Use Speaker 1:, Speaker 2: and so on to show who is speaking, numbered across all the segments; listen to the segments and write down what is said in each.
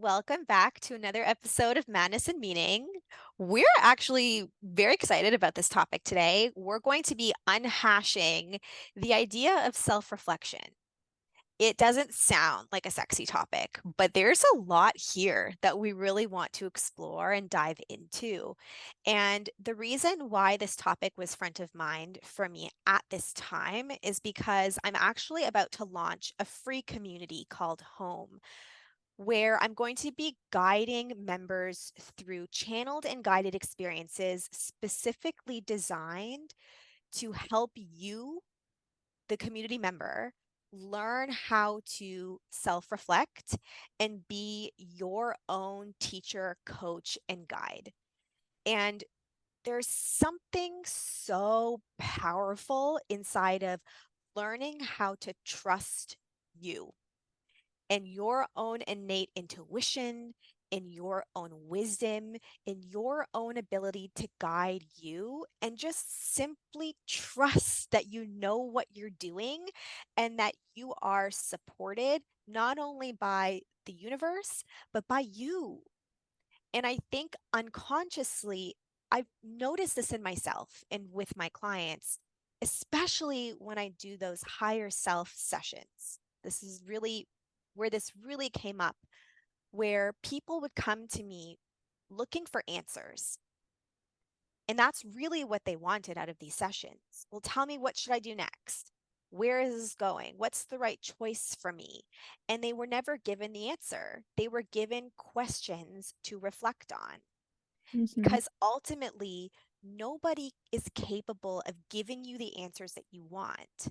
Speaker 1: welcome back to another episode of Madness and Meaning. We're actually very excited about this topic today. We're going to be unhashing the idea of self reflection. It doesn't sound like a sexy topic, but there's a lot here that we really want to explore and dive into. And the reason why this topic was front of mind for me at this time is because I'm actually about to launch a free community called Home, where I'm going to be guiding members through channeled and guided experiences specifically designed to help you, the community member, learn how to self reflect and be your own teacher, coach, and guide. And there's something so powerful inside of learning how to trust you and your own innate intuition, in your own wisdom, in your own ability to guide you, and just simply trust that you know what you're doing and that you are supported not only by the universe, but by you. And I think unconsciously, I've noticed this in myself and with my clients, especially when I do those higher self sessions. This is really where this really came up, where people would come to me looking for answers. And that's really what they wanted out of these sessions. Well, tell me, what should I do next? Where is this going? What's the right choice for me? And they were never given the answer. They were given questions to reflect on,
Speaker 2: Mhm.
Speaker 1: because ultimately, nobody is capable of giving you the answers that you want.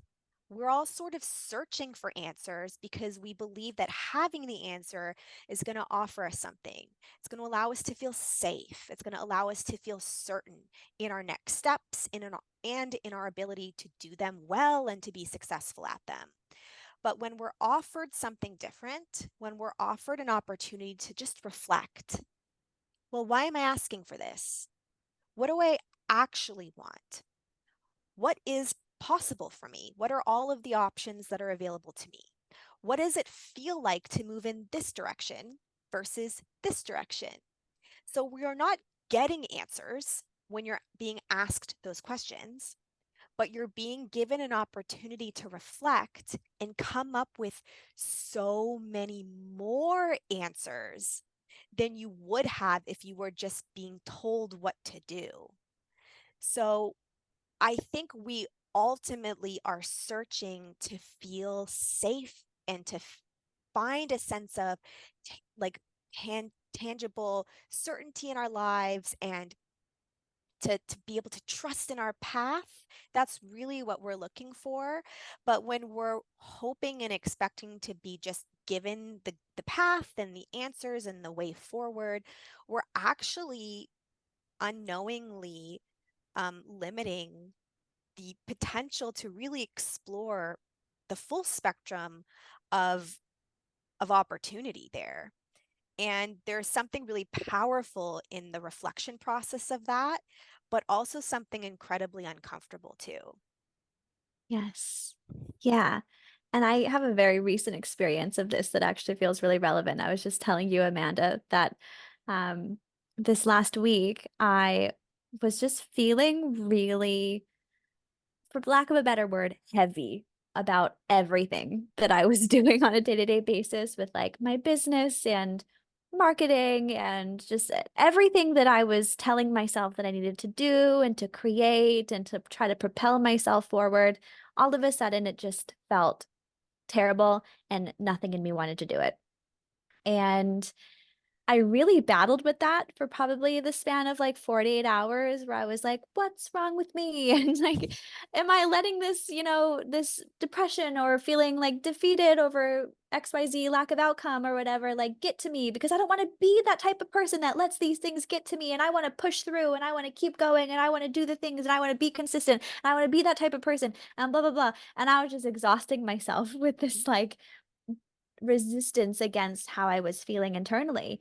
Speaker 1: We're all sort of searching for answers because we believe that having the answer is going to offer us something. It's going to allow us to feel safe. It's going to allow us to feel certain in our next steps and in our ability to do them well and to be successful at them. But when we're offered something different, when we're offered an opportunity to just reflect, well, why am I asking for this? What do I actually want? What is possible for me? What are all of the options that are available to me? What does it feel like to move in this direction versus this direction? So we are not getting answers when you're being asked those questions, but you're being given an opportunity to reflect and come up with so many more answers than you would have if you were just being told what to do. So I think we ultimately are searching to feel safe and to find a sense of like tangible certainty in our lives, and to be able to trust in our path. That's really what we're looking for. But when we're hoping and expecting to be just given the path and the answers and the way forward, we're actually unknowingly limiting the potential to really explore the full spectrum of opportunity there. And there's something really powerful in the reflection process of that, but also something incredibly uncomfortable too.
Speaker 2: Yes. Yeah. And I have a very recent experience of this that actually feels really relevant. I was just telling you, Amanda, that um, this last week I was just feeling really, for lack of a better word, heavy about everything that I was doing on a day-to-day basis with like my business and marketing and just everything that I was telling myself that I needed to do and to create and to try to propel myself forward. All of a sudden, it just felt terrible and nothing in me wanted to do it. And I really battled with that for probably the span of like 48 hours where I was like, what's wrong with me? And like, am I letting this, this depression or feeling like defeated over XYZ lack of outcome or whatever, like get to me? Because I don't want to be that type of person that lets these things get to me. And I want to push through and I want to keep going and I want to do the things and I want to be consistent and I want to be that type of person and blah, blah, blah. And I was just exhausting myself with this like resistance against how I was feeling internally.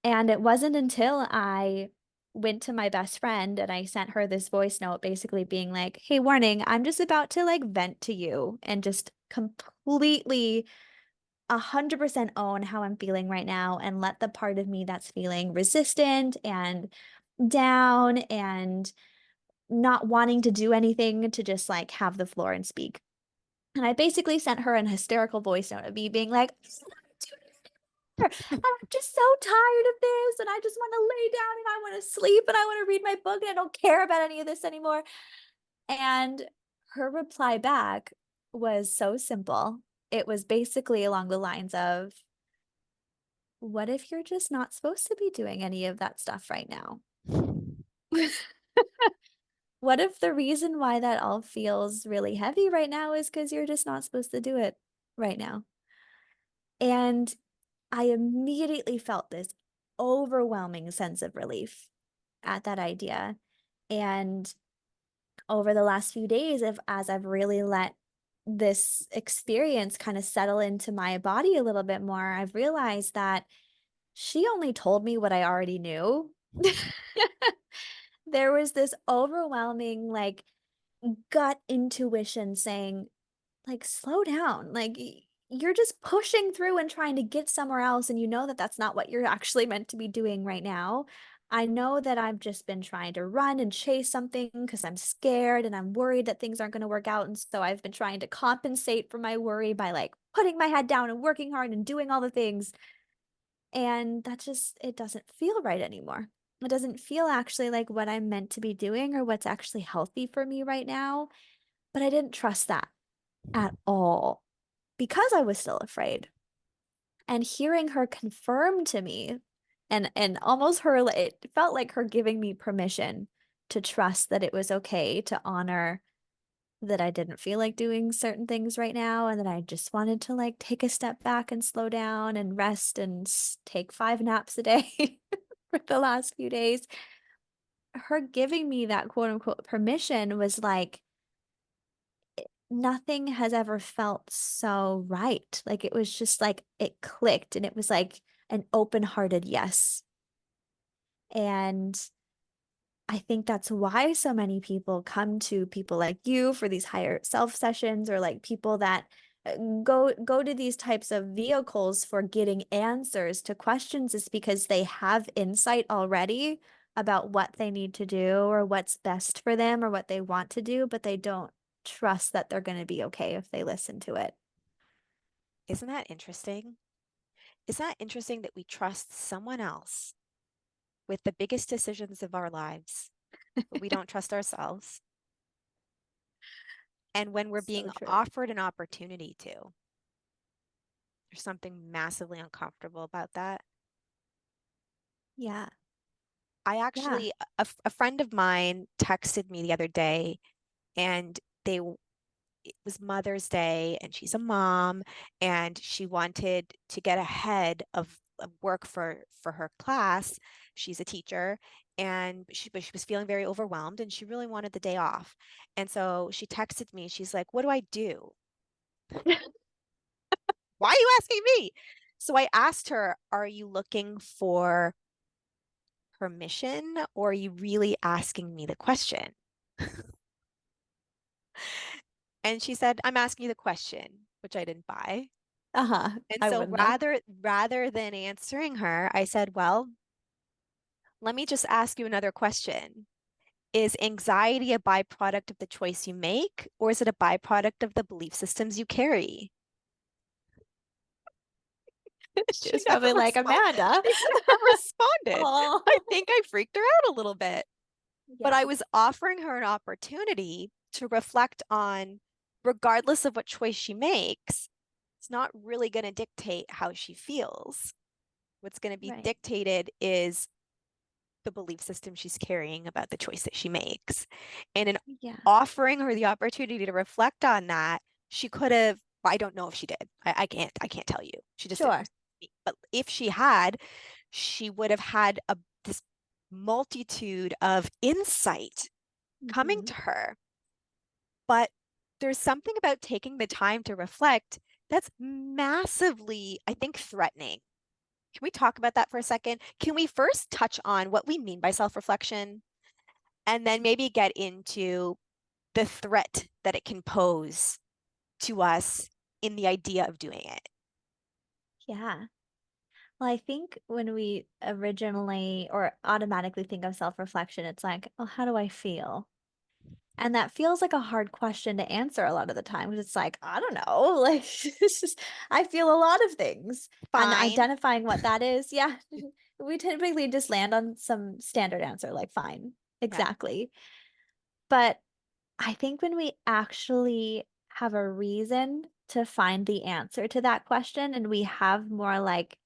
Speaker 2: And it wasn't until I went to my best friend and I sent her this voice note basically being like, hey, warning, I'm just about to like vent to you and just completely 100% own how I'm feeling right now and let the part of me that's feeling resistant and down and not wanting to do anything to just like have the floor and speak. And I basically sent her an hysterical voice note of me being like, I'm just so tired of this and I just want to lay down and I want to sleep and I want to read my book and I don't care about any of this anymore. And her reply back was so simple. It was basically along the lines of, what if you're just not supposed to be doing any of that stuff right now? What if the reason why that all feels really heavy right now is because you're just not supposed to do it right now? And I immediately felt this overwhelming sense of relief at that idea. And over the last few days, as I've really let this experience kind of settle into my body a little bit more, I've realized that she only told me what I already knew. There was this overwhelming, like, gut intuition saying, like, slow down. Like, you're just pushing through and trying to get somewhere else. And you know that that's not what you're actually meant to be doing right now. I know that I've just been trying to run and chase something because I'm scared and I'm worried that things aren't going to work out. And so I've been trying to compensate for my worry by like putting my head down and working hard and doing all the things. And that just, it doesn't feel right anymore. It doesn't feel actually like what I'm meant to be doing or what's actually healthy for me right now. But I didn't trust that at all because I was still afraid. And hearing her confirm to me and almost her, it felt like her giving me permission to trust that it was okay to honor that I didn't feel like doing certain things right now and that I just wanted to like take a step back and slow down and rest and take 5 naps a day for the last few days. Her giving me that quote unquote permission was like nothing has ever felt so right. Like it was just like it clicked and it was like an open-hearted yes. And I think that's why so many people come to people like you for these higher self sessions or like people that go to these types of vehicles for getting answers to questions is because they have insight already about what they need to do or what's best for them or what they want to do, but they don't trust that they're going to be okay if they listen to it.
Speaker 1: Isn't that interesting? Isn't that interesting that we trust someone else with the biggest decisions of our lives, but we don't trust ourselves? And when we're
Speaker 2: So
Speaker 1: being
Speaker 2: true.
Speaker 1: offered an opportunity to, there's something massively uncomfortable about that.
Speaker 2: Yeah.
Speaker 1: I
Speaker 2: Yeah.
Speaker 1: actually, a friend of mine texted me the other day, and it was Mother's Day, and she's a mom, and she wanted to get ahead of work for her class. She's a teacher, and but she was feeling very overwhelmed, and she really wanted the day off. And so she texted me. She's like, "What do I do? Why are you asking me?" So I asked her, "Are you looking for permission, or are you really asking me the question?" And she said, "I'm asking you the question," which I didn't buy.
Speaker 2: Uh-huh.
Speaker 1: And
Speaker 2: I
Speaker 1: so
Speaker 2: wouldn't have.
Speaker 1: rather than answering her, I said, "Well, let me just ask you another question. Is anxiety a byproduct of the choice you make, or is it a byproduct of the belief systems you carry?"
Speaker 2: She was probably like, Amanda.
Speaker 1: She never responded.
Speaker 2: Oh,
Speaker 1: I think I freaked her out a little bit. But
Speaker 2: yeah.
Speaker 1: I was offering her an opportunity to reflect on, regardless of what choice she makes, it's not really going to dictate how she feels. What's going to be
Speaker 2: Right.
Speaker 1: dictated is the belief system she's carrying about the choice that she makes. And in
Speaker 2: Yeah.
Speaker 1: offering her the opportunity to reflect on that, she could have, I don't know if she did. I can't tell you. She just didn't
Speaker 2: Sure.
Speaker 1: respond to me. But if she had, she would have had this multitude of insight coming
Speaker 2: Hmm.
Speaker 1: to her. But there's something about taking the time to reflect that's massively, I think, threatening. Can we talk about that for a second? Can we first touch on what we mean by self-reflection and then maybe get into the threat that it can pose to us in the idea of doing it?
Speaker 2: Yeah. Well, I think when we originally or automatically think of self-reflection, it's like, oh, how do I feel? And that feels like a hard question to answer a lot of the time because it's like, I don't know, like it's just I feel a lot of things. And
Speaker 1: Fine.
Speaker 2: identifying what that is, yeah, we typically just land on some standard answer like fine.
Speaker 1: Yeah.
Speaker 2: Exactly. But I think when we actually have a reason to find the answer to that question and we have more like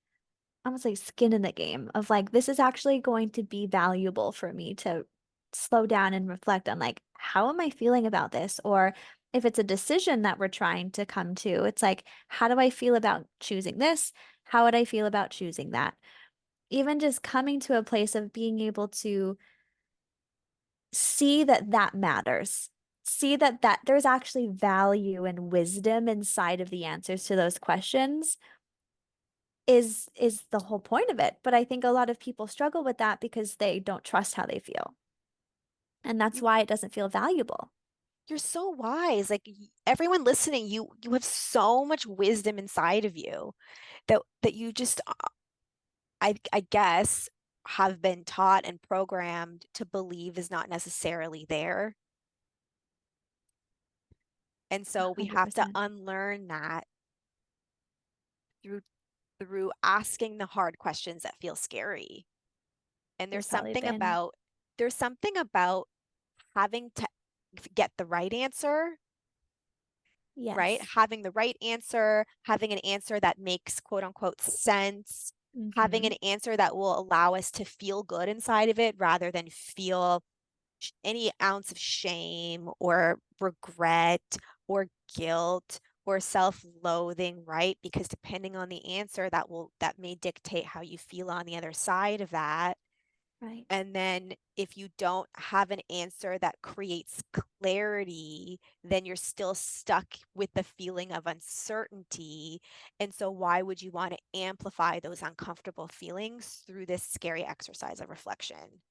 Speaker 2: almost like skin in the game of like this is actually going to be valuable for me to slow down and reflect on like how am I feeling about this? Or if it's a decision that we're trying to come to, it's like how do I feel about choosing this? How would I feel about choosing that? Even just coming to a place of being able to see that that matters. See that there's actually value and wisdom inside of the answers to those questions is the whole point of it. But I think a lot of people struggle with that because they don't trust how they feel. And that's
Speaker 1: You
Speaker 2: why it doesn't feel valuable.
Speaker 1: you're so wise. Like everyone listening, you have so much wisdom inside of you that you just I guess have been taught and programmed to believe is not necessarily there. And so we have to
Speaker 2: 100%.
Speaker 1: unlearn that through asking the hard questions that feel scary. And
Speaker 2: There's probably been,
Speaker 1: there's something about having to get the right answer, right?
Speaker 2: yes.
Speaker 1: Having the right answer, having an answer that makes quote unquote sense, having
Speaker 2: Hmm.
Speaker 1: an answer that will allow us to feel good inside of it rather than feel any ounce of shame or regret or guilt or self-loathing, right? Because depending on the answer, that may dictate how you feel on the other side of that.
Speaker 2: Right.
Speaker 1: And then if you don't have an answer that creates clarity, then you're still stuck with the feeling of uncertainty. And so why would you want to amplify those uncomfortable feelings through this scary exercise of reflection?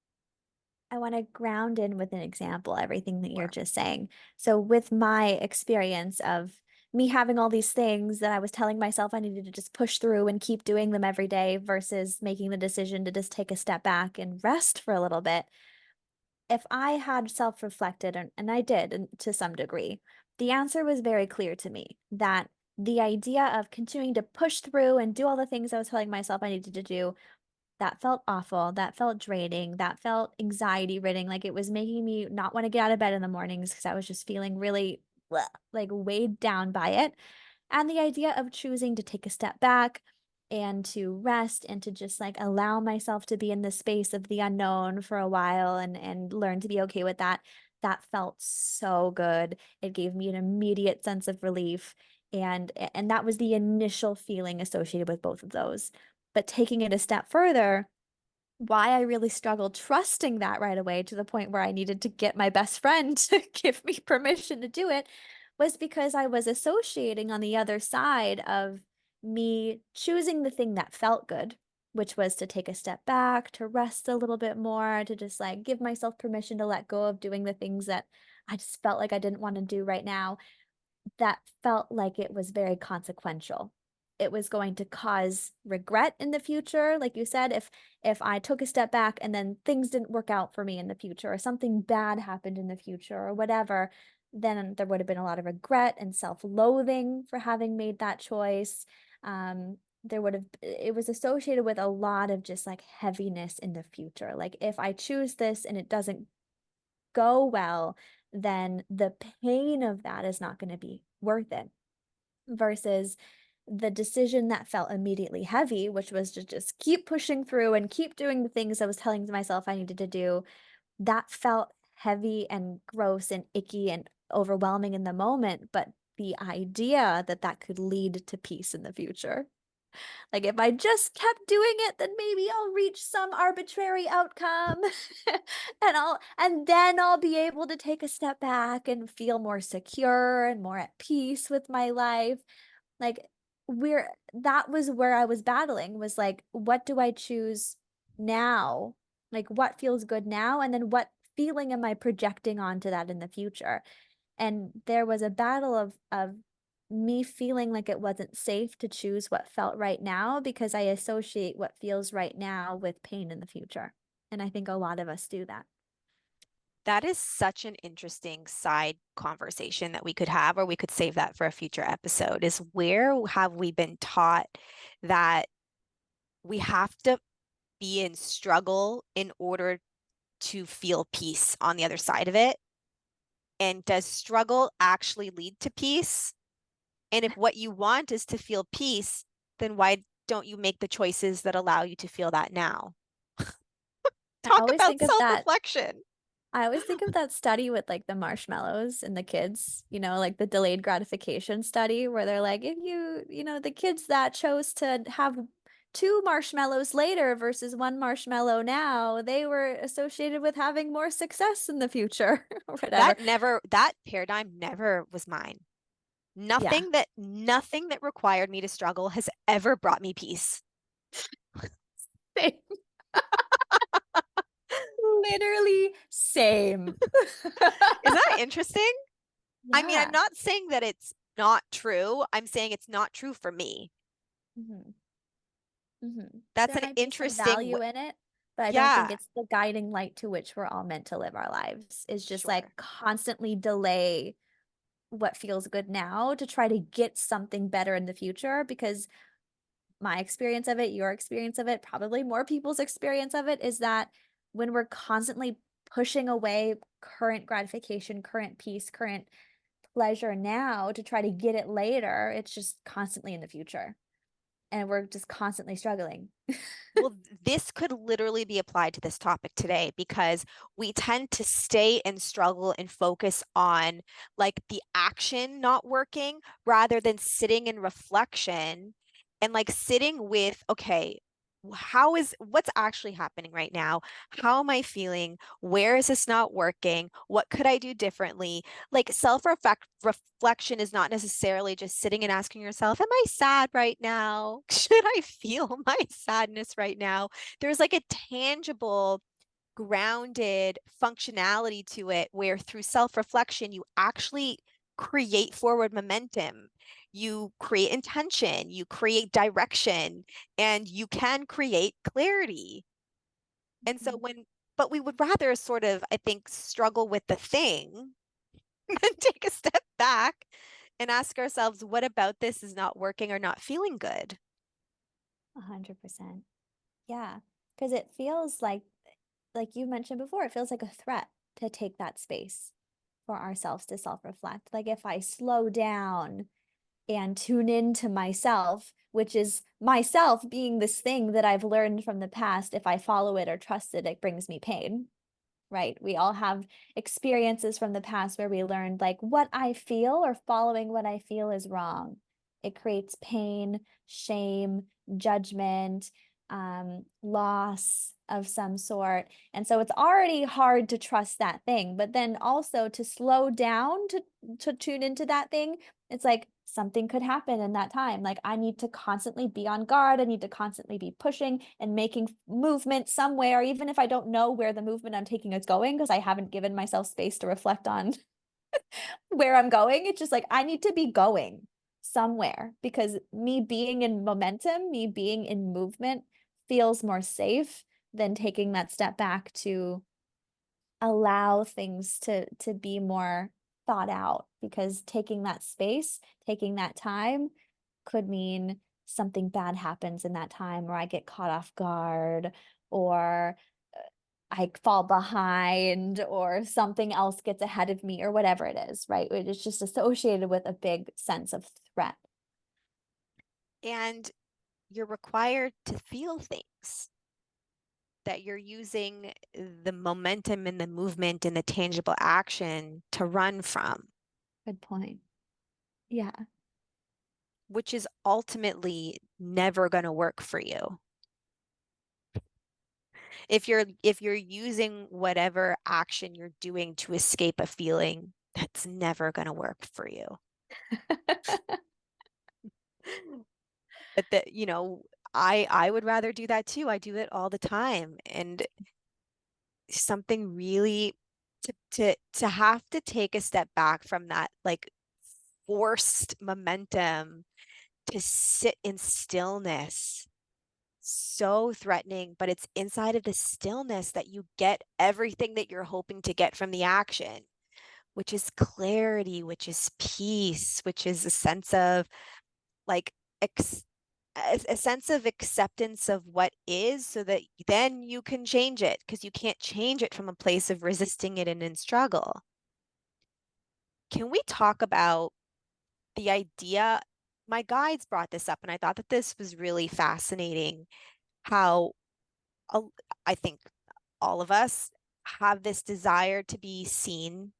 Speaker 2: I want to ground in with an example, everything that you're
Speaker 1: Or
Speaker 2: just saying. So, with my experience of me having all these things that I was telling myself I needed to just push through and keep doing them every day versus making the decision to just take a step back and rest for a little bit, if I had self-reflected, and I did to some degree, the answer was very clear to me that the idea of continuing to push through and do all the things I was telling myself I needed to do, that felt awful. That felt draining. That felt anxiety ridden. Like it was making me not want to get out of bed in the mornings because I was just feeling really bleh, like weighed down by it. And the idea of choosing to take a step back and to rest and to just like allow myself to be in the space of the unknown for a while and learn to be okay with that, that felt so good. It gave me an immediate sense of relief. And that was the initial feeling associated with both of those. But taking it a step further, why I really struggled trusting that right away to the point where I needed to get my best friend to give me permission to do it was because I was associating on the other side of me choosing the thing that felt good, which was to take a step back, to rest a little bit more, to just like give myself permission to let go of doing the things that I just felt like I didn't want to do right now. That felt like it was very consequential. It was going to cause regret in the future, like you said, if I took a step back and then things didn't work out for me in the future or something bad happened in the future or whatever, then there would have been a lot of regret and self-loathing for having made that choice. There would have it was associated with a lot of just like heaviness in the future. Like if I choose this and it doesn't go well, then the pain of that is not going to be worth it. Versus the decision that felt immediately heavy, which was to just keep pushing through and keep doing the things I was telling myself I needed to do, that felt heavy and gross and icky and overwhelming in the moment. But the idea that that could lead to peace in the future. Like if I just kept doing it, then maybe I'll reach some arbitrary outcome and then I'll be able to take a step back and feel more secure and more at peace with my life. Like where that was where I was battling was like, what do I choose now? Like what feels good now? And then what feeling am I projecting onto that in the future? And there was a battle of me feeling like it wasn't safe to choose what felt right now because I associate what feels right now with pain in the future. And I think a lot of us do that.
Speaker 1: That is such an interesting side conversation that we could have, or we could save that for a future episode, is where have we been taught that we have to be in struggle in order to feel peace on the other side of it? And does struggle actually lead to peace? And if what you want is to feel peace, then why don't you make the choices that allow you to feel that now?
Speaker 2: I
Speaker 1: Talk
Speaker 2: always
Speaker 1: about
Speaker 2: think of that
Speaker 1: self-reflection.
Speaker 2: I always think of that study with like the marshmallows and the kids, like the delayed gratification study where they're like, if the kids that chose to have two marshmallows later versus one marshmallow now, they were associated with having more success in the future or whatever.
Speaker 1: That paradigm never was mine.
Speaker 2: Yeah,
Speaker 1: Nothing that required me to struggle has ever brought me peace.
Speaker 2: same. Literally same.
Speaker 1: Is that interesting? I mean, I'm
Speaker 2: Yeah.
Speaker 1: not saying that it's not true. I'm saying it's not true for me.
Speaker 2: hmm hmm
Speaker 1: That's
Speaker 2: There
Speaker 1: an
Speaker 2: might be some
Speaker 1: interesting
Speaker 2: value in it, but I don't think
Speaker 1: yeah,
Speaker 2: it's the guiding light to which we're all meant to live our lives, is just like
Speaker 1: sure.
Speaker 2: constantly delay what feels good now to try to get something better in the future. Because my experience of it, your experience of it, probably more people's experience of it is that when we're constantly pushing away current gratification, current peace, current pleasure now to try to get it later, it's just constantly in the future. And we're just constantly struggling.
Speaker 1: Well, this could literally be applied to this topic today because we tend to stay and struggle and focus on like the action not working rather than sitting in reflection and like sitting with, okay, what's actually happening right now? How am I feeling? Where is this not working? What could I do differently? Like reflection is not necessarily just sitting and asking yourself, am I sad right now? Should I feel my sadness right now? There's like a tangible, grounded functionality to it where through self-reflection, you actually create forward momentum. You create intention, you create direction, and you can create clarity. And so but we would rather sort of, I think, struggle with the thing and take a step back and ask ourselves, what about this is not working or not feeling good?
Speaker 2: 100%. Yeah. Because it feels like you mentioned before, it feels like a threat to take that space for ourselves to self-reflect. Like if I slow down and tune into myself, which is myself being this thing that I've learned from the past, if I follow it or trust it, it brings me pain, right? We all have experiences from the past where we learned like what I feel or following what I feel is wrong. It creates pain, shame, judgment, loss of some sort. And so it's already hard to trust that thing, but then also to slow down to tune into that thing, it's like something could happen in that time. Like I need to constantly be on guard. I need to constantly be pushing and making movement somewhere, even if I don't know where the movement I'm taking is going, because I haven't given myself space to reflect on where I'm going. It's just like I need to be going somewhere because me being in momentum, me being in movement feels more safe than taking that step back to allow things to be more thought out, because taking that space, taking that time could mean something bad happens in that time, or I get caught off guard, or I fall behind, or something else gets ahead of me, or whatever it is, right? It's just associated with a big sense of threat.
Speaker 1: And you're required to feel things, that you're using the momentum and the movement and the tangible action to run from,
Speaker 2: Good point. Yeah.
Speaker 1: which is ultimately never going to work for you. If you're using whatever action you're doing to escape a feeling, that's never going to work for you. But I would rather do that too. I do it all the time. And something really to have to take a step back from that like forced momentum to sit in stillness. So threatening, but it's inside of the stillness that you get everything that you're hoping to get from the action, which is clarity, which is peace, which is a sense of like ex a sense of acceptance of what is so that then you can change it because you can't change it from a place of resisting it and in struggle. Can we talk about the idea? My guides brought this up, and I thought that this was really fascinating. How a- I think all of us have this desire to be seen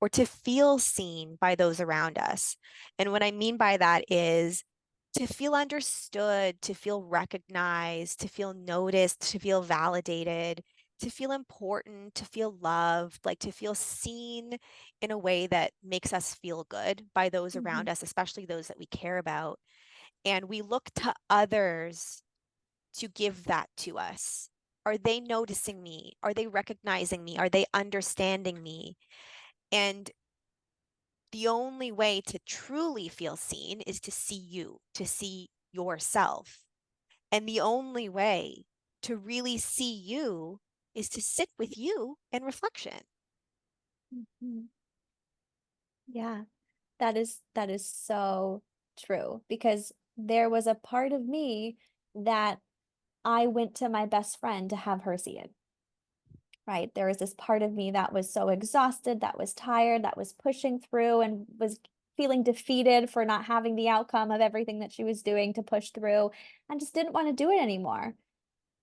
Speaker 1: or to feel seen by those around us. And what I mean by that is to feel understood, to feel recognized, to feel noticed, to feel validated, to feel important, to feel loved, like to feel seen in a way that makes us feel good by those
Speaker 2: Mhm.
Speaker 1: around us, especially those that we care about. And we look to others to give that to us. Are they noticing me? Are they recognizing me? Are they understanding me? And the only way to truly feel seen is to see you, to see yourself. And the only way to really see you is to sit with you in reflection.
Speaker 2: Mhm. Yeah, that is so true because there was a part of me that I went to my best friend to have her see it. Right? There was this part of me that was so exhausted, that was tired, that was pushing through and was feeling defeated for not having the outcome of everything that she was doing to push through and just didn't want to do it anymore.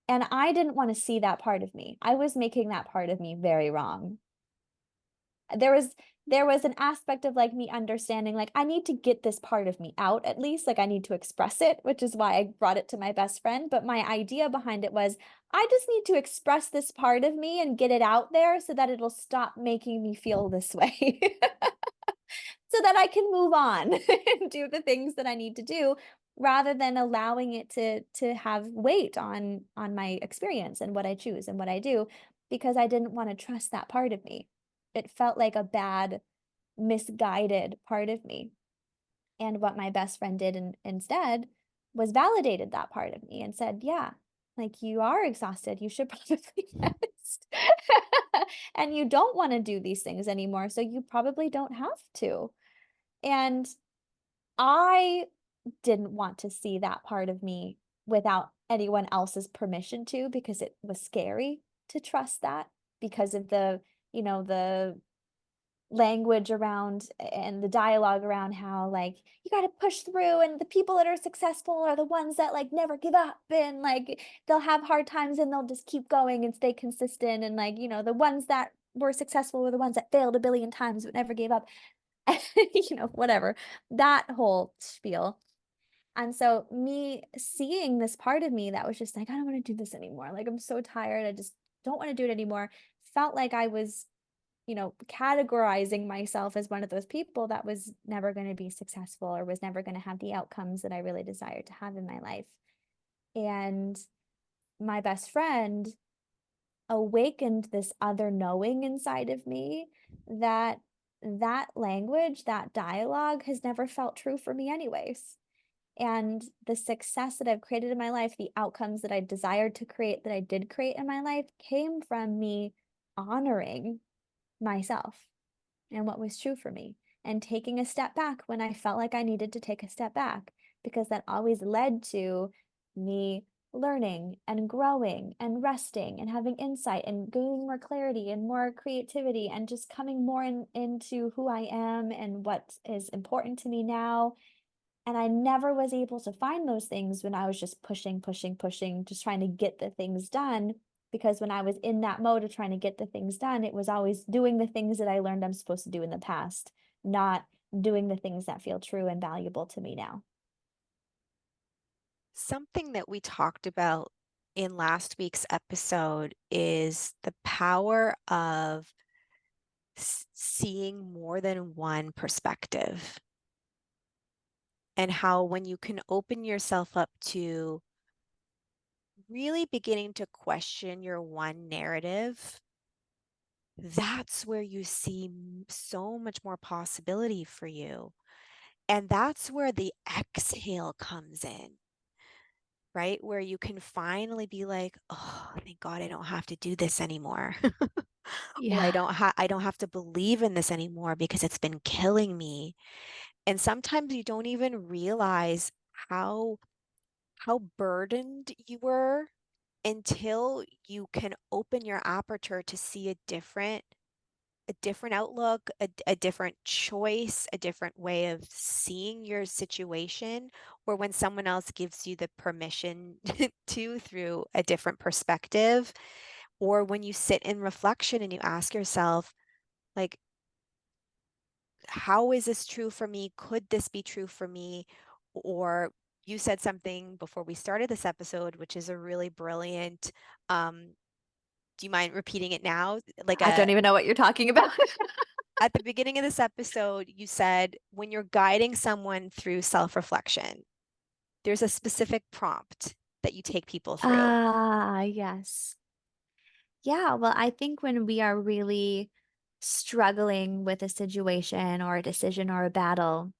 Speaker 2: And I didn't want to see that part of me. I was making that part of me very wrong. There was an aspect of like me understanding like I need to get this part of me out at least like I need to express it, which is why I brought it to my best friend, but my idea behind it was I just need to express this part of me and get it out there so that it'll stop making me feel this way. So that I can move on and do the things that I need to do rather than allowing it to have weight on my experience and what I choose and what I do because I didn't want to trust that part of me. It felt like a bad, misguided part of me. And what my best friend did instead was validated that part of me and said, "Yeah, like you are exhausted. You should probably rest. And you don't want to do these things anymore, so you probably don't have to." And I didn't want to see that part of me without anyone else's permission to because it was scary to trust that because of the language around and the dialogue around how like you got to push through and the people that are successful are the ones that like never give up and like they'll have hard times and they'll just keep going and stay consistent and like the ones that were successful were the ones that failed a billion times but never gave up. Whatever, that whole spiel. And so me seeing this part of me that was just like, I don't want to do this anymore. Like, I'm so tired. I just don't want to do it anymore. Felt like I was, categorizing myself as one of those people that was never going to be successful or was never going to have the outcomes that I really desired to have in my life. And my best friend awakened this other knowing inside of me that that language, that dialogue has never felt true for me anyways. And the success that I've created in my life, the outcomes that I desired to create, that I did create in my life, came from me honoring myself and what was true for me and taking a step back when I felt like I needed to take a step back because that always led to me learning and growing and resting and having insight and gaining more clarity and more creativity and just coming more into who I am and what is important to me now. And I never was able to find those things when I was just pushing, pushing, pushing, just trying to get the things done. Because when I was in that mode of trying to get the things done, it was always doing the things that I learned I'm supposed to do in the past, not doing the things that feel true and valuable to me now.
Speaker 1: Something that we talked about in last week's episode is the power of seeing more than one perspective, and how when you can open yourself up to really beginning to question your one narrative, that's where you see so much more possibility for you. And that's where the exhale comes in, right? Where you can finally be like, oh, thank God I don't have to do this anymore. Or
Speaker 2: Yeah.
Speaker 1: I don't have to believe in this anymore because it's been killing me. And sometimes you don't even realize how burdened you were until you can open your aperture to see a different outlook, a different choice, a different way of seeing your situation, or when someone else gives you the permission to through a different perspective, or when you sit in reflection and you ask yourself, like, how is this true for me? Could this be true for me? Or you said something before we started this episode, which is a really brilliant, um, do you mind repeating it now? Like
Speaker 2: I don't even know what you're talking about.
Speaker 1: at the beginning of this episode, you said when you're guiding someone through self-reflection, there's a specific prompt that you take people through.
Speaker 2: Ah, yes. Yeah, well, I think when we are really struggling with a situation or a decision or a battle,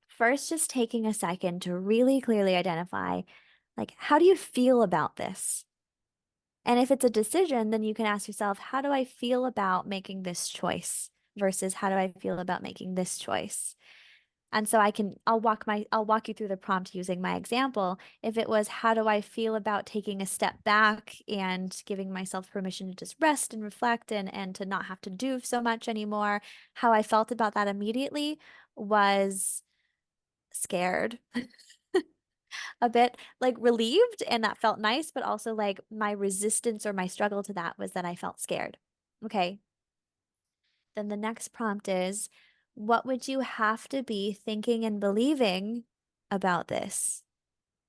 Speaker 2: first just taking a second to really clearly identify, like, how do you feel about this? And if it's a decision, then you can ask yourself, how do I feel about making this choice versus how do I feel about making this choice? And so I'll walk you through the prompt using my example. If it was, how do I feel about taking a step back and giving myself permission to just rest and reflect and to not have to do so much anymore? How I felt about that immediately was scared, a bit like relieved, and that felt nice, but also like my resistance or my struggle to that was that I felt scared. Okay. Then the next prompt is, what would you have to be thinking and believing about this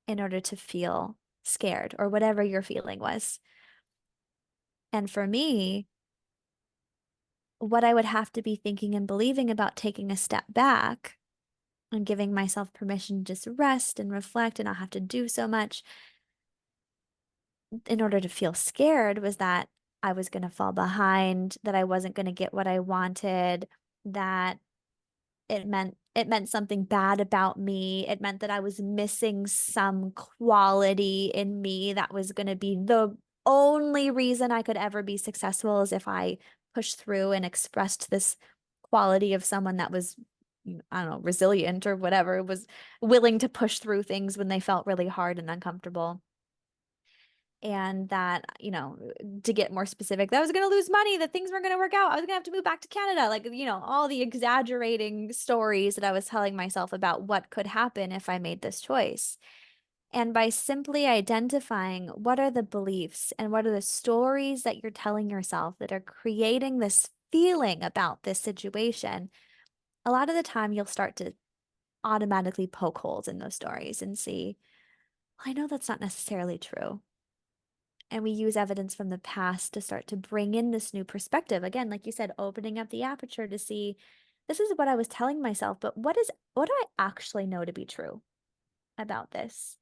Speaker 2: in order to feel scared or whatever your feeling was? And for me, what I would have to be thinking and believing about taking a step back and giving myself permission to just rest and reflect and not have to do so much in order to feel scared was that I was going to fall behind, that I wasn't going to get what I wanted, that it meant something bad about me. It meant that I was missing some quality in me that was going to be the only reason I could ever be successful is if I pushed through and expressed this quality of someone that was, I don't know, resilient or whatever, was willing to push through things when they felt really hard and uncomfortable. And that, to get more specific, that I was going to lose money, that things weren't going to work out. I was going to have to move back to Canada. Like, all the exaggerating stories that I was telling myself about what could happen if I made this choice. And by simply identifying what are the beliefs and what are the stories that you're telling yourself that are creating this feeling about this situation, a lot of the time you'll start to automatically poke holes in those stories and see, I know that's not necessarily true. And we use evidence from the past to start to bring in this new perspective. Again, like you said, opening up the aperture to see this is what I was telling myself, but what do I actually know to be true about this?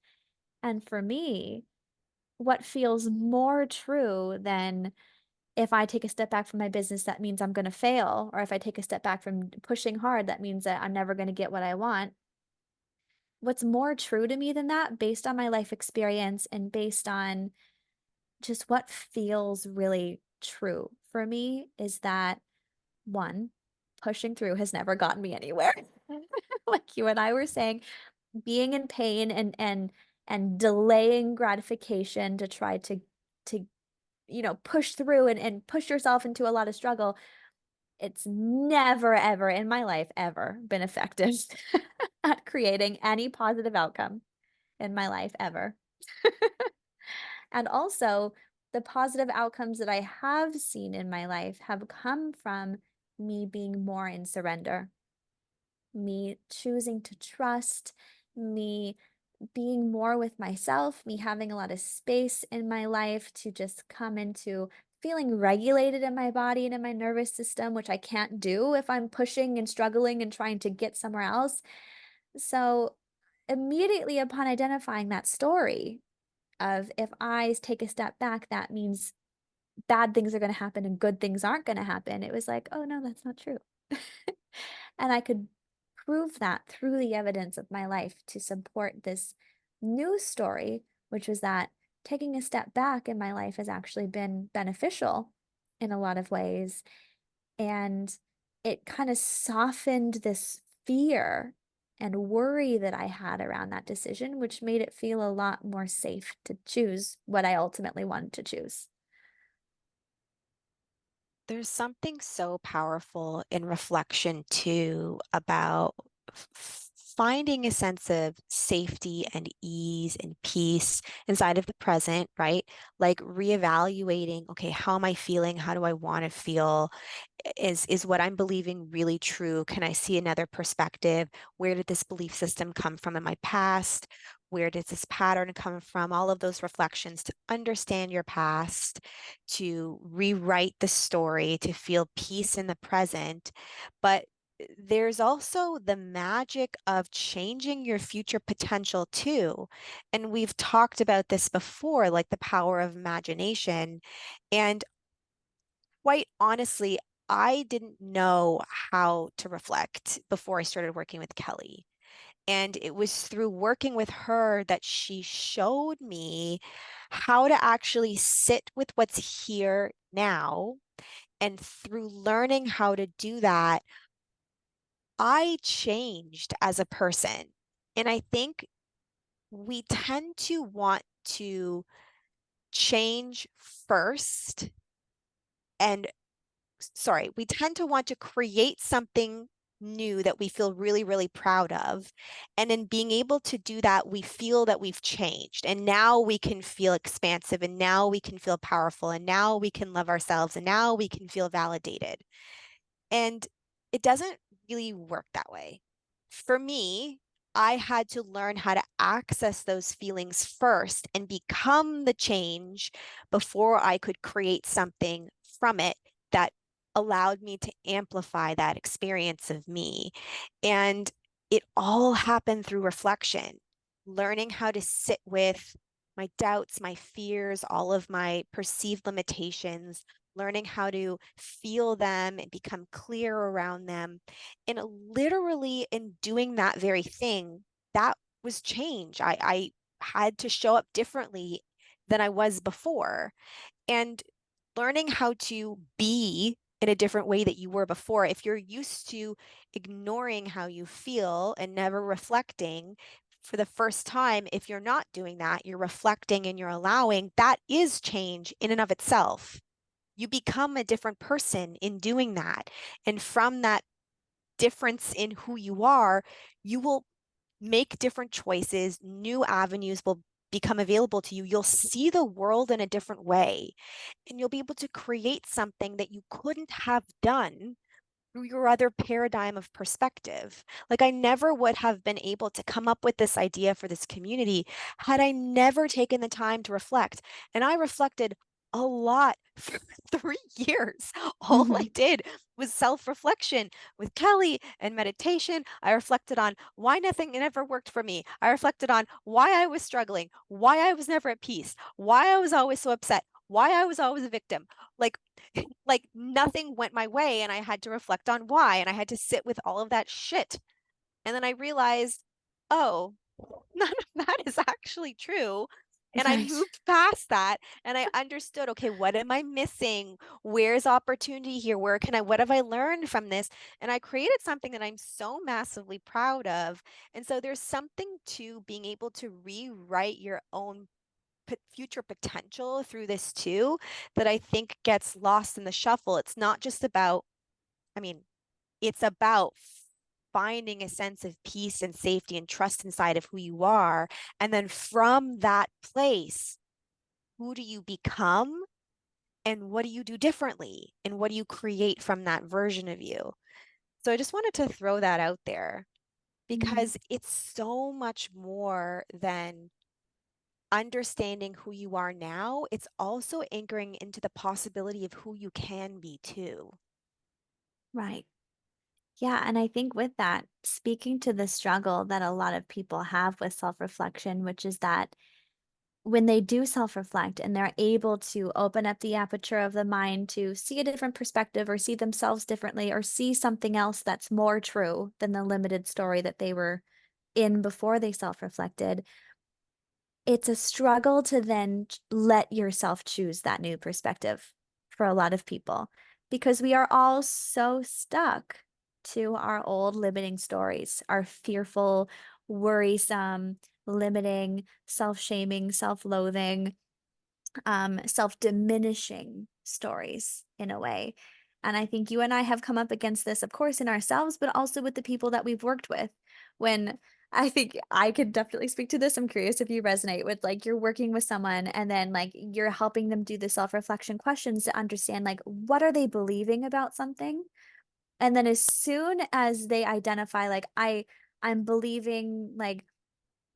Speaker 2: And for me, what feels more true than if I take a step back from my business, that means I'm going to fail. Or if I take a step back from pushing hard, that means that I'm never going to get what I want. What's more true to me than that, based on my life experience and based on just what feels really true for me is that one, pushing through has never gotten me anywhere. Like you and I were saying, being in pain and delaying gratification to try to push through and push yourself into a lot of struggle, it's never ever in my life ever been effective at creating any positive outcome in my life ever. And also, the positive outcomes that I have seen in my life have come from me being more in surrender, me choosing to trust, me being more with myself, me having a lot of space in my life to just come into feeling regulated in my body and in my nervous system, which I can't do if I'm pushing and struggling and trying to get somewhere else. So, immediately upon identifying that story, of if I take a step back, that means bad things are going to happen and good things aren't going to happen. It was like, oh no, that's not true. And I could prove that through the evidence of my life to support this new story, which was that taking a step back in my life has actually been beneficial in a lot of ways. And it kind of softened this fear and worry that I had around that decision, which made it feel a lot more safe to choose what I ultimately wanted to choose.
Speaker 1: There's something so powerful in reflection too about finding a sense of safety and ease and peace inside of the present, right? Like reevaluating, okay, how am I feeling? How do I want to feel? Is what I'm believing really true? Can I see another perspective? Where did this belief system come from in my past? Where does this pattern come from? All of those reflections to understand your past, to rewrite the story, to feel peace in the present. But there's also the magic of changing your future potential too. And we've talked about this before, like the power of imagination. And quite honestly, I didn't know how to reflect before I started working with Kelly. And it was through working with her that she showed me how to actually sit with what's here now. And through learning how to do that, I changed as a person. And I think we tend to want to change first and sorry, we tend to want to create something new that we feel really, really proud of. And in being able to do that, we feel that we've changed. And now we can feel expansive, and now we can feel powerful, and now we can love ourselves, and now we can feel validated. And it doesn't really work that way. For me, I had to learn how to access those feelings first and become the change before I could create something from it that allowed me to amplify that experience of me. And it all happened through reflection, learning how to sit with my doubts, my fears, all of my perceived limitations, learning how to feel them and become clear around them. And literally, in doing that very thing, that was change. I had to show up differently than I was before. And learning how to be in a different way that you were before. If you're used to ignoring how you feel and never reflecting, for the first time, if you're not doing that, you're reflecting and you're allowing, that is change in and of itself. You become a different person in doing that. And from that difference in who you are, you will make different choices, new avenues will become available to you. You'll see the world in a different way, and you'll be able to create something that you couldn't have done through your other paradigm of perspective. Like, I never would have been able to come up with this idea for this community had I never taken the time to reflect. And I reflected a lot for 3 years. All I
Speaker 2: Mhm.
Speaker 1: did was self reflection with Kelly and meditation. I reflected on why nothing ever worked for me. I reflected on why I was struggling, why I was never at peace, why I was always so upset, why I was always a victim. Like, like nothing went my way, and I had to reflect on why, and I had to sit with all of that shit. And then I realized, oh, none of that is actually true. And I
Speaker 2: Right.
Speaker 1: moved past that and I understood, okay, what am I missing? Where's opportunity here? What have I learned from this? And I created something that I'm so massively proud of. And so there's something to being able to rewrite your own future potential through this too that I think gets lost in the shuffle. It's not just about, I mean, it's about finding a sense of peace and safety and trust inside of who you are. And then from that place, who do you become and what do you do differently? And what do you create from that version of you? So I just wanted to throw that out there
Speaker 2: Mhm.
Speaker 1: because it's so much more than understanding who you are now, it's also anchoring into the possibility of who you can be too.
Speaker 2: Right. Yeah, and I think with that, speaking to the struggle that a lot of people have with self-reflection, which is that when they do self-reflect and they're able to open up the aperture of the mind to see a different perspective or see themselves differently or see something else that's more true than the limited story that they were in before they self-reflected, it's a struggle to then let yourself choose that new perspective for a lot of people because we are all so stuck to our old limiting stories, our fearful, worrisome, limiting, self-shaming, self-loathing, self-diminishing stories in a way. And I think you and I have come up against this, of course, in ourselves, but also with the people that we've worked with. When I think I could definitely speak to this. I'm curious if you resonate with like you're working with someone and then like you're helping them do the self-reflection questions to understand like what are they believing about something? And then as soon as they identify like I'm believing like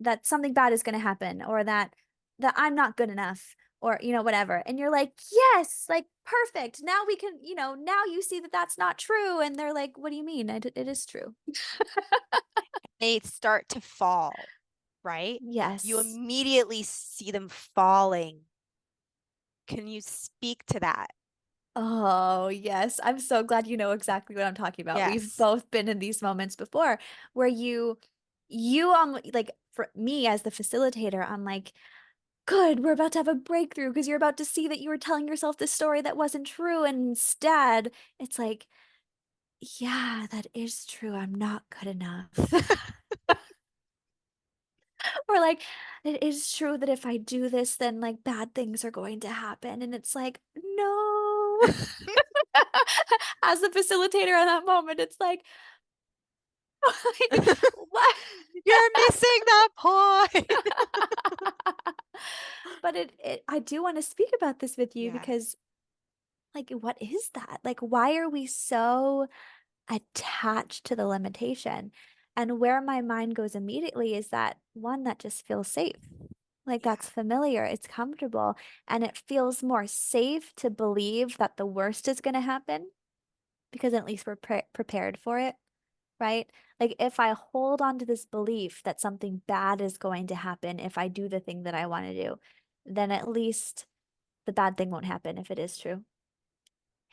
Speaker 2: that something bad is going to happen or that I'm not good enough or whatever and you're like yes like perfect now we can now you see that that's not true and they're like what do you mean it is true.
Speaker 1: They start to fall, right? You
Speaker 2: Yes.
Speaker 1: immediately see them falling. Can you speak to that?
Speaker 2: Oh yes, I'm so glad you know exactly what I'm talking about. We've
Speaker 1: Yes.
Speaker 2: both been in these moments before where you like for me as the facilitator I'm like good, we're about to have a breakthrough because you're about to see that you were telling yourself this story that wasn't true. And instead, it's like, yeah, that is true. I'm not good enough. Or like, it is true that if I do this, then like bad things are going to happen. And it's like, no. As the facilitator in that moment, it's like, like what?
Speaker 1: You're missing the point.
Speaker 2: But I do want to speak about this with you
Speaker 1: Yeah.
Speaker 2: because like, what is that? Like, why are we so attached to the limitation? And where my mind goes immediately is that one that just feels safe. Like
Speaker 1: Yeah.
Speaker 2: that's familiar, it's comfortable, and it feels more safe to believe that the worst is going to happen because at least we're prepared for it, right? Like if I hold on to this belief that something bad is going to happen if I do the thing that I want to do, then at least the bad thing won't happen if it is true.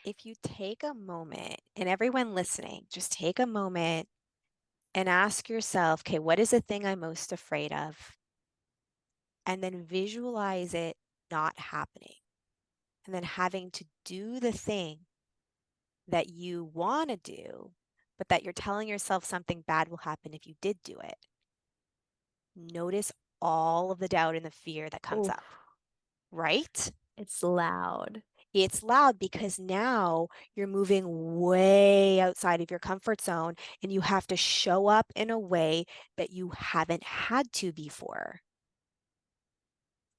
Speaker 1: If you take a moment, and everyone listening, just take a moment and ask yourself, okay, what is the thing I'm most afraid of? And then visualize it not happening. And then having to do the thing that you want to do, but that you're telling yourself something bad will happen if you did do it. Notice all of the doubt and the fear that comes
Speaker 2: Oh,
Speaker 1: up, right?
Speaker 2: it's loud.
Speaker 1: It's loud because now you're moving way outside of your comfort zone and you have to show up in a way that you haven't had to before.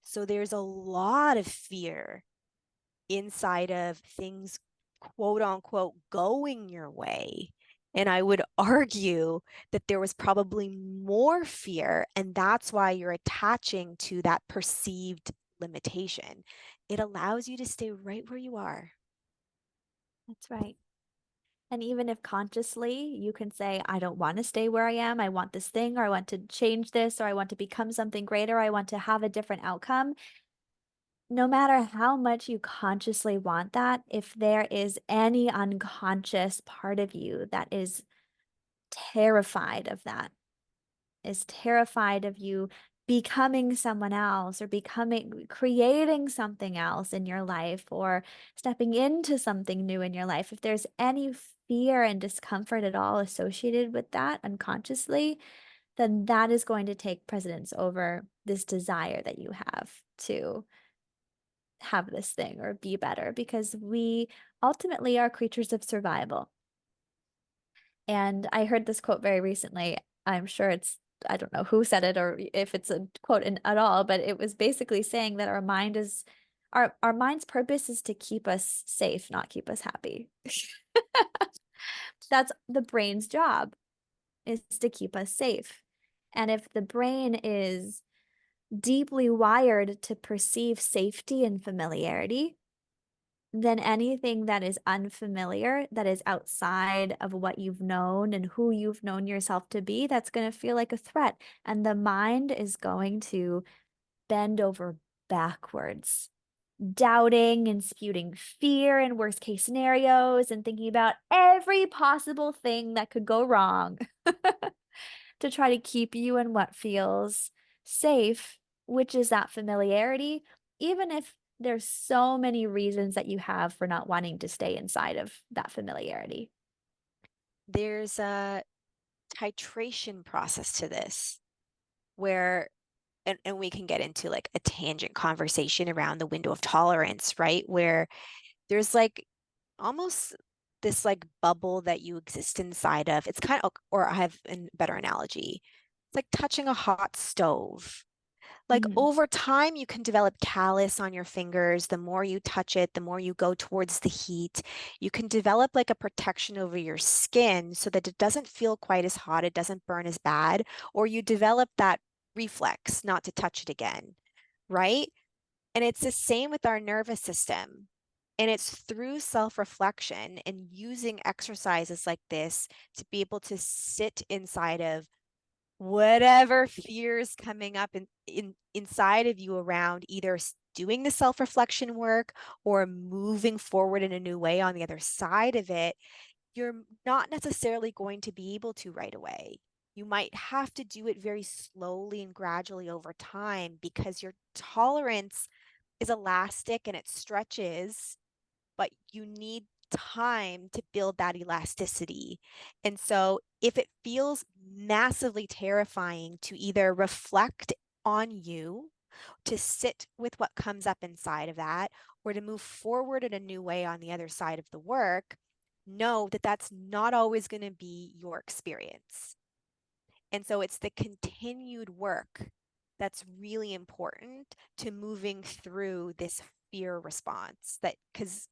Speaker 1: So there's a lot of fear inside of things, quote unquote, going your way. And I would argue that there was probably more fear, and that's why you're attaching to that perceived limitation. It allows you to stay right where you are.
Speaker 2: That's right. And even if consciously you can say, I don't want to stay where I am, I want this thing, or I want to change this, or I want to become something greater, I want to have a different outcome. No matter how much you consciously want that, if there is any unconscious part of you that is terrified of that, is terrified of you becoming someone else or creating something else in your life or stepping into something new in your life, if there's any fear and discomfort at all associated with that unconsciously, then that is going to take precedence over this desire that you have to have this thing or be better because we ultimately are creatures of survival. And I heard this quote very recently. I'm sure I don't know who said it or if it's a quote at all, but it was basically saying that our mind's purpose is to keep us safe, not keep us happy. That's the brain's job is to keep us safe. And if the brain is deeply wired to perceive safety and familiarity, then anything that is unfamiliar, that is outside of what you've known and who you've known yourself to be, that's going to feel like a threat. And the mind is going to bend over backwards, doubting and spewing fear in worst case scenarios and thinking about every possible thing that could go wrong to try to keep you in what feels safe, which is that familiarity, even if there's so many reasons that you have for not wanting to stay inside of that familiarity.
Speaker 1: There's a titration process to this where and we can get into like a tangent conversation around the window of tolerance, right? Where there's like almost this like bubble that you exist inside of. It's kind of, or I have a better analogy. It's like touching a hot stove. Like
Speaker 2: Mhm.
Speaker 1: over time, you can develop callus on your fingers. The more you touch it, the more you go towards the heat. You can develop like a protection over your skin so that it doesn't feel quite as hot, it doesn't burn as bad, or you develop that reflex not to touch it again, right? And it's the same with our nervous system. And it's through self-reflection and using exercises like this to be able to sit inside of whatever fears coming up inside of you around either doing the self-reflection work or moving forward in a new way on the other side of it, you're not necessarily going to be able to right away. You might have to do it very slowly and gradually over time because your tolerance is elastic and it stretches, but you need time to build that elasticity. And so if it feels massively terrifying to either reflect on you, to sit with what comes up inside of that, or to move forward in a new way on the other side of the work, know that that's not always going to be your experience. And so it's the continued work that's really important to moving through this fear response that because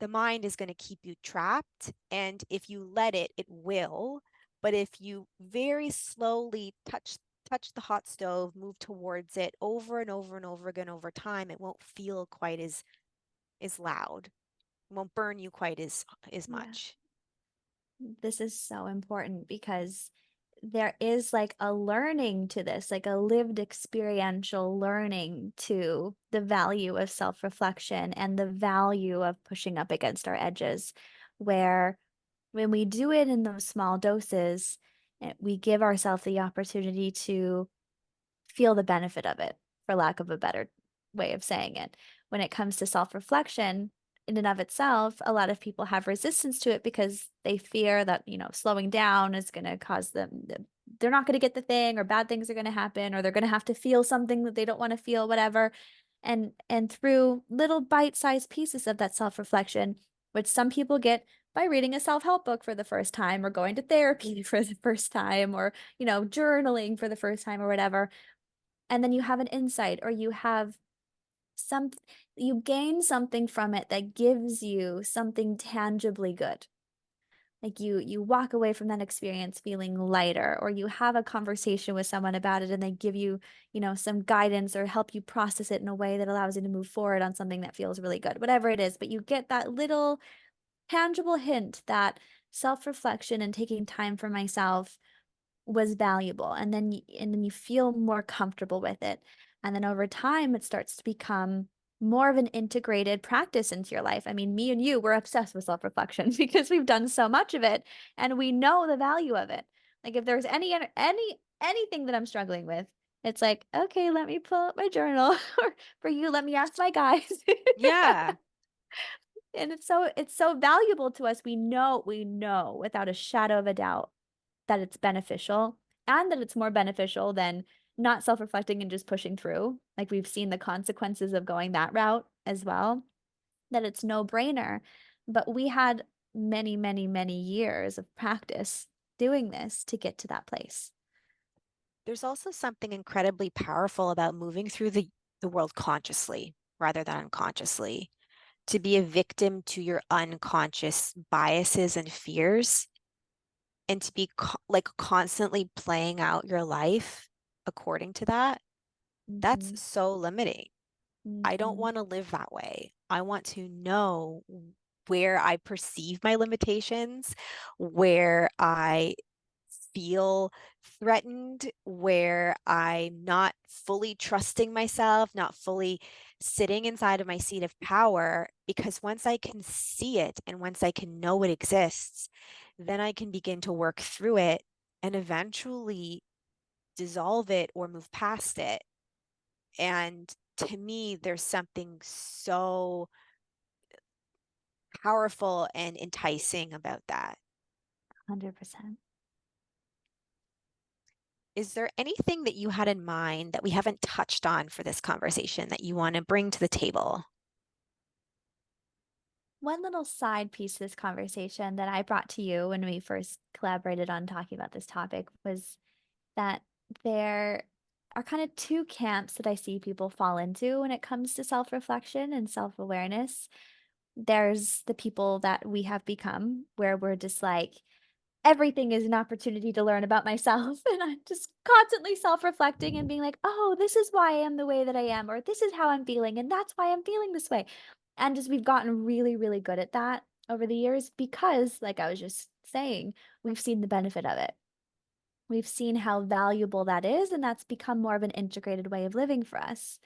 Speaker 1: the mind is going to keep you trapped. And if you let it, it will. But if you very slowly touch the hot stove, move towards it over and over and over again over time, it won't feel quite as loud. It won't burn you quite as
Speaker 2: Yeah.
Speaker 1: much.
Speaker 2: This is so important because there is like a learning to this, like a lived experiential learning to the value of self-reflection and the value of pushing up against our edges, where when we do it in those small doses, we give ourselves the opportunity to feel the benefit of it, for lack of a better way of saying it. When it comes to self-reflection, in and of itself, a lot of people have resistance to it because they fear that, slowing down is going to cause them, they're not going to get the thing, or bad things are going to happen, or they're going to have to feel something that they don't want to feel, whatever. And through little bite-sized pieces of that self-reflection, which some people get by reading a self-help book for the first time, or going to therapy for the first time, or, journaling for the first time, or whatever, and then you have an insight, or some you gain something from it that gives you something tangibly good. Like you walk away from that experience feeling lighter, or you have a conversation with someone about it and they give you, some guidance or help you process it in a way that allows you to move forward on something that feels really good, whatever it is. But you get that little tangible hint that self-reflection and taking time for myself was valuable, and then you feel more comfortable with it, and then over time it starts to become more of an integrated practice into your life. I mean, me and you, we're obsessed with self-reflection because we've done so much of it and we know the value of it. Like if there's anything that I'm struggling with, it's like, okay, let me pull up my journal, or for you, let me ask my guys.
Speaker 1: Yeah.
Speaker 2: And it's so valuable to us. We know without a shadow of a doubt that it's beneficial, and that it's more beneficial than not self-reflecting and just pushing through. Like we've seen the consequences of going that route as well, that it's no brainer. But we had many, many, many years of practice doing this to get to that place.
Speaker 1: There's also something incredibly powerful about moving through the world consciously rather than unconsciously. To be a victim to your unconscious biases and fears and to be like constantly playing out your life according to that, that's
Speaker 2: Hmm.
Speaker 1: so limiting. I don't
Speaker 2: Hmm.
Speaker 1: want to live that way. I want to know where I perceive my limitations, where I feel threatened, where I'm not fully trusting myself, not fully sitting inside of my seat of power, because once I can see it and once I can know it exists, then I can begin to work through it and eventually dissolve it or move past it. And to me, there's something so powerful and enticing about that.
Speaker 2: 100%.
Speaker 1: Is there anything that you had in mind that we haven't touched on for this conversation that you want to bring to the table?
Speaker 2: One little side piece of this conversation that I brought to you when we first collaborated on talking about this topic was that there are kind of two camps that I see people fall into when it comes to self-reflection and self-awareness. There's the people that we have become, where we're just like, everything is an opportunity to learn about myself. And I'm just constantly self-reflecting and being like, oh, this is why I am the way that I am, or this is how I'm feeling, and that's why I'm feeling this way. And just we've gotten really, really good at that over the years because, like I was just saying, we've seen the benefit of it. We've seen how valuable that is, and that's become more of an integrated way of living for us.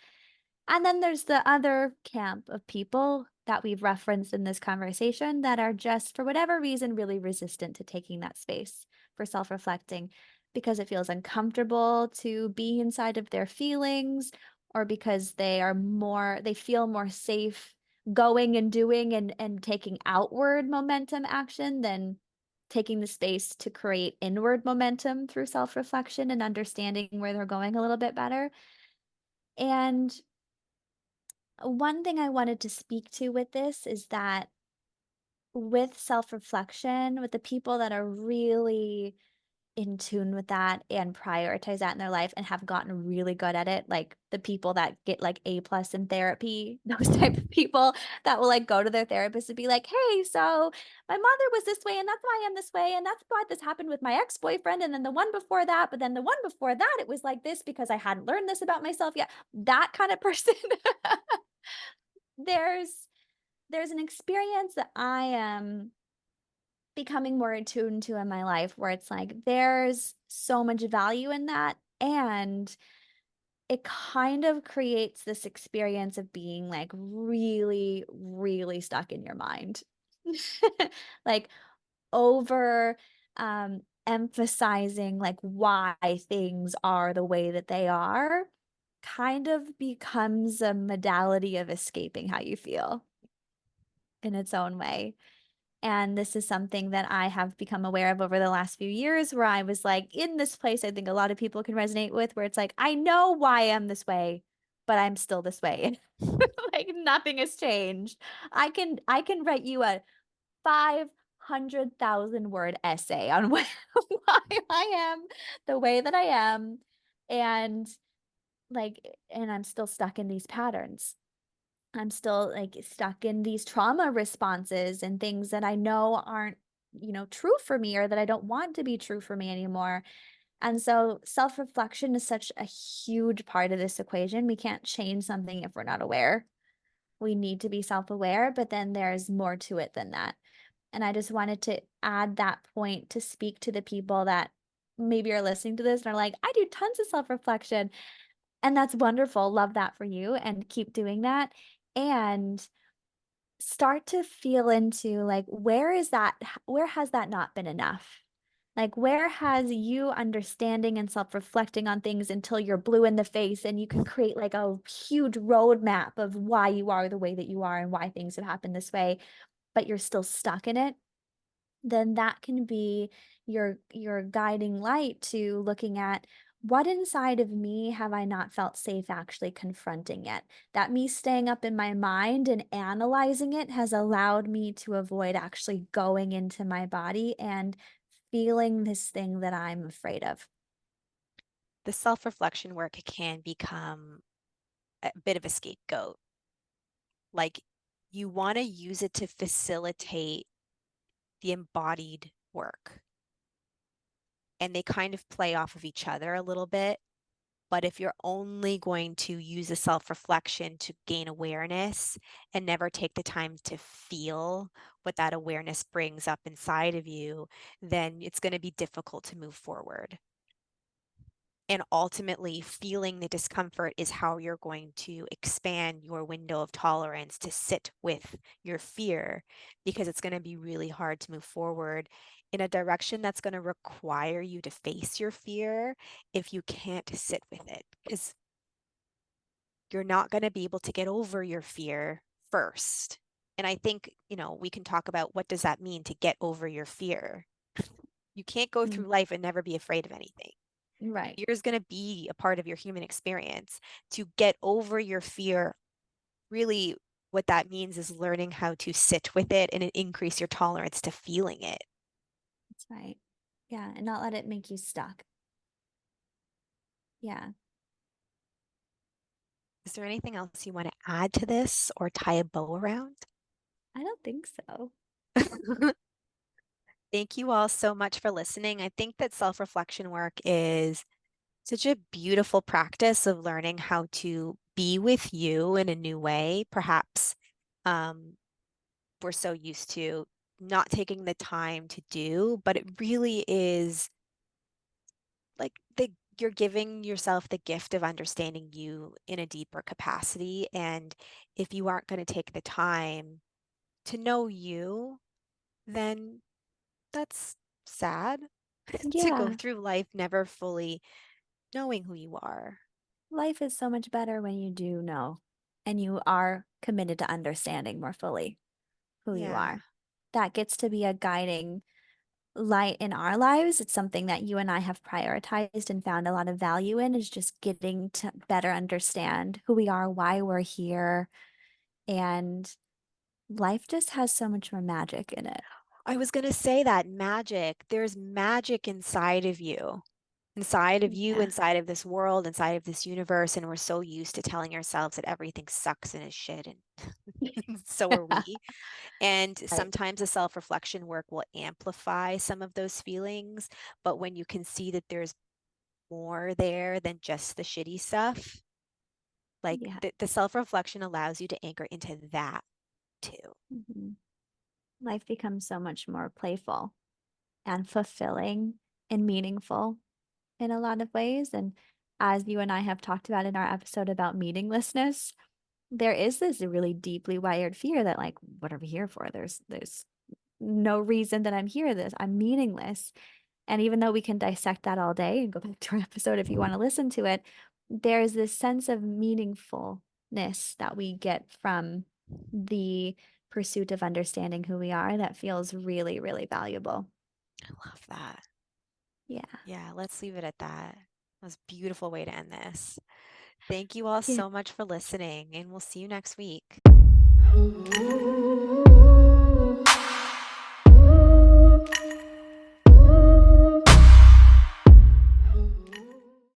Speaker 2: And then there's the other camp of people that we've referenced in this conversation that are just, for whatever reason, really resistant to taking that space for self-reflecting because it feels uncomfortable to be inside of their feelings, or because they feel more safe going and doing and taking outward momentum action than taking the space to create inward momentum through self-reflection and understanding where they're going a little bit better. And one thing I wanted to speak to with this is that with self-reflection, with the people that are really in tune with that and prioritize that in their life and have gotten really good at it, like the people that get like A plus in therapy, those type of people that will like go to their therapist and be like, hey, so my mother was this way and that's why I am this way. And that's why this happened with my ex-boyfriend. And then the one before that, but then the one before that, it was like this because I hadn't learned this about myself yet. That kind of person. there's there's an experience that I am becoming more attuned to in my life where it's like there's so much value in that, and it kind of creates this experience of being like really, really stuck in your mind. Like over emphasizing like why things are the way that they are kind of becomes a modality of escaping how you feel in its own way. And this is something that I have become aware of over the last few years, where I was like in this place I think a lot of people can resonate with, where it's like, I know why I'm this way, but I'm still this way. Like nothing has changed. I can write you a 500,000 word essay on why I am the way that I am. And like, and I'm still stuck in these patterns. I'm still like stuck in these trauma responses and things that I know aren't, true for me, or that I don't want to be true for me anymore. And so self-reflection is such a huge part of this equation. We can't change something if we're not aware. We need to be self-aware, but then there's more to it than that. And I just wanted to add that point to speak to the people that maybe are listening to this and are like, I do tons of self-reflection. And that's wonderful. Love that for you and keep doing that. And start to feel into like where has that not been enough? Like where has you understanding and self-reflecting on things until you're blue in the face and you can create like a huge roadmap of why you are the way that you are and why things have happened this way, but you're still stuck in it? Then that can be your guiding light to looking at what inside of me have I not felt safe actually confronting yet. That me staying up in my mind and analyzing it has allowed me to avoid actually going into my body and feeling this thing that I'm afraid of.
Speaker 1: The self-reflection work can become a bit of a scapegoat. Like, you want to use it to facilitate the embodied work, and they kind of play off of each other a little bit. But if you're only going to use a self-reflection to gain awareness and never take the time to feel what that awareness brings up inside of you, then it's going to be difficult to move forward. And ultimately, feeling the discomfort is how you're going to expand your window of tolerance to sit with your fear, because it's going to be really hard to move forward in a direction that's going to require you to face your fear if you can't sit with it, because you're not going to be able to get over your fear first. And I think, we can talk about what does that mean to get over your fear. You can't go
Speaker 2: Mm,
Speaker 1: through life and never be afraid of anything.
Speaker 2: right.
Speaker 1: Fear is going to be a part of your human experience. To get over your fear, really what that means is learning how to sit with it and increase your tolerance to feeling it.
Speaker 2: That's right. Yeah, and not let it make you stuck. Yeah,
Speaker 1: Is there anything else you want to add to this or tie a bow around?
Speaker 2: I don't think so.
Speaker 1: Thank you all so much for listening. I think that self-reflection work is such a beautiful practice of learning how to be with you in a new way. Perhaps um, we're so used to not taking the time to do, but it really is like you're giving yourself the gift of understanding you in a deeper capacity. And if you aren't going to take the time to know you, then that's sad to go
Speaker 2: Yeah,
Speaker 1: through life never fully knowing who you are.
Speaker 2: life is so much better when you do know and you are committed to understanding more fully who you
Speaker 1: Yeah.
Speaker 2: are. That gets to be a guiding light in our lives. It's something that you and I have prioritized and found a lot of value in, is just getting to better understand who we are, why we're here, and life just has so much more magic in it.
Speaker 1: I was going to say that magic, there's magic inside of you,
Speaker 2: Yeah.
Speaker 1: inside of this world, inside of this universe. And we're so used to telling ourselves that everything sucks and is shit. And so are we. And
Speaker 2: Right.
Speaker 1: sometimes the self-reflection work will amplify some of those feelings. But when you can see that there's more there than just the shitty stuff, like
Speaker 2: Yeah.
Speaker 1: the self-reflection allows you to anchor into that too.
Speaker 2: Mhm. Life becomes so much more playful and fulfilling and meaningful in a lot of ways. And as you and I have talked about in our episode about meaninglessness, there is this really deeply wired fear that, like, what are we here for? There's no reason that I'm here. This I'm meaningless. And even though we can dissect that all day and go back to our episode if you want to listen to it, there's this sense of meaningfulness that we get from the pursuit of understanding who we are that feels really, really valuable.
Speaker 1: I love that.
Speaker 2: Yeah.
Speaker 1: Yeah, let's leave it at that. That was a beautiful way to end this. Thank you all
Speaker 2: Yeah.
Speaker 1: so much for listening, and we'll see you next week.